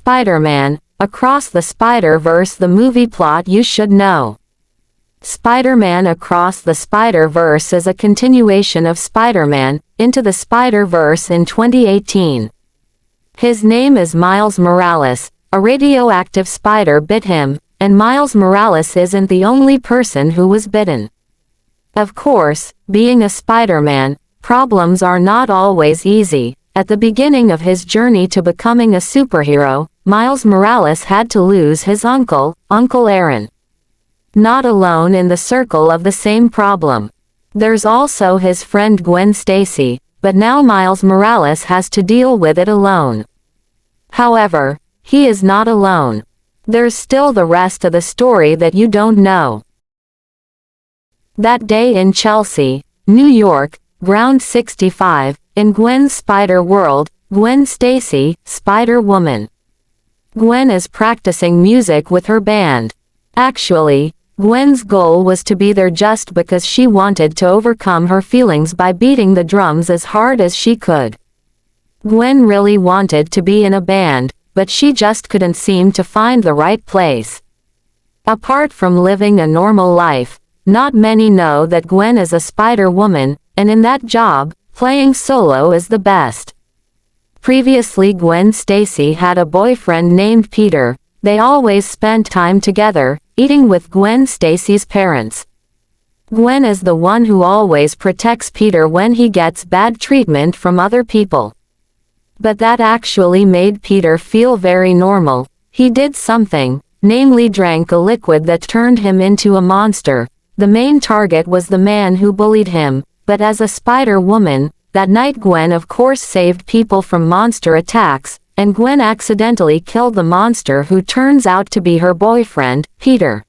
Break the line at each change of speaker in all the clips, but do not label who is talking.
Spider-Man, Across the Spider-Verse, the movie plot you should know. Spider-Man Across the Spider-Verse is a continuation of Spider-Man, Into the Spider-Verse in 2018. His name is Miles Morales, a radioactive spider bit him, and Miles Morales isn't the only person who was bitten. Of course, being a Spider-Man, problems are not always easy. At the beginning of his journey to becoming a superhero, Miles Morales had to lose his uncle, Uncle Aaron. Not alone in the circle of the same problem. There's also his friend Gwen Stacy, but now Miles Morales has to deal with it alone. However, he is not alone. There's still the rest of the story that you don't know. That day in Chelsea, New York, Ground 65, in Gwen's Spider World, Gwen Stacy, Spider-Woman. Gwen is practicing music with her band. Actually, Gwen's goal was to be there just because she wanted to overcome her feelings by beating the drums as hard as she could. Gwen really wanted to be in a band, but she just couldn't seem to find the right place. Apart from living a normal life, not many know that Gwen is a Spider-Woman, and in that job, playing solo is the best. Previously, Gwen Stacy had a boyfriend named Peter. They always spent time together, eating with Gwen Stacy's parents. Gwen is the one who always protects Peter when he gets bad treatment from other people. But that actually made Peter feel very normal. He did something, namely drank a liquid that turned him into a monster. The main target was the man who bullied him, but as a Spider-Woman, that night Gwen of course saved people from monster attacks, and Gwen accidentally killed the monster who turns out to be her boyfriend, Peter.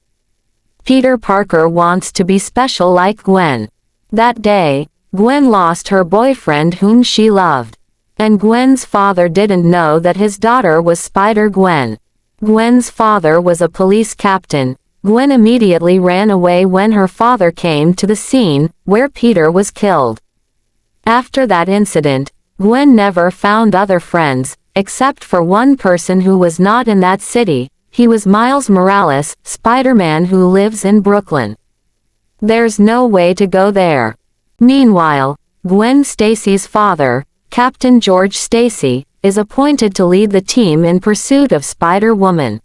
Peter Parker wants to be special like Gwen. That day, Gwen lost her boyfriend whom she loved. And Gwen's father didn't know that his daughter was Spider-Gwen. Gwen's father was a police captain. Gwen immediately ran away when her father came to the scene, where Peter was killed. After that incident, Gwen never found other friends, except for one person who was not in that city. He was Miles Morales, Spider-Man who lives in Brooklyn. There's no way to go there. Meanwhile, Gwen Stacy's father, Captain George Stacy, is appointed to lead the team in pursuit of Spider-Woman.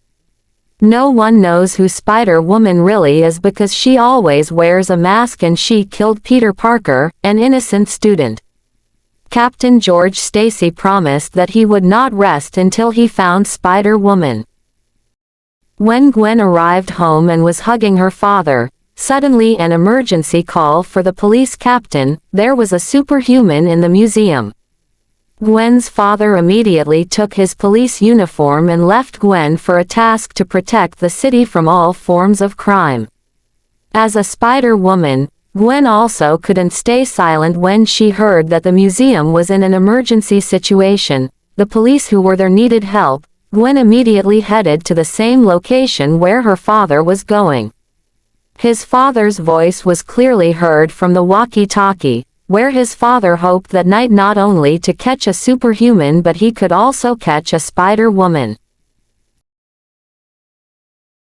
No one knows who Spider-Woman really is because she always wears a mask and she killed Peter Parker, an innocent student. Captain George Stacy promised that he would not rest until he found Spider-Woman. When Gwen arrived home and was hugging her father, suddenly an emergency call for the police captain. There was a superhuman in the museum. Gwen's father immediately took his police uniform and left Gwen for a task to protect the city from all forms of crime. As a Spider-Woman, Gwen also couldn't stay silent when she heard that the museum was in an emergency situation. The police who were there needed help. Gwen immediately headed to the same location where her father was going. His father's voice was clearly heard from the walkie-talkie, where his father hoped that night not only to catch a superhuman but he could also catch a Spider-Woman.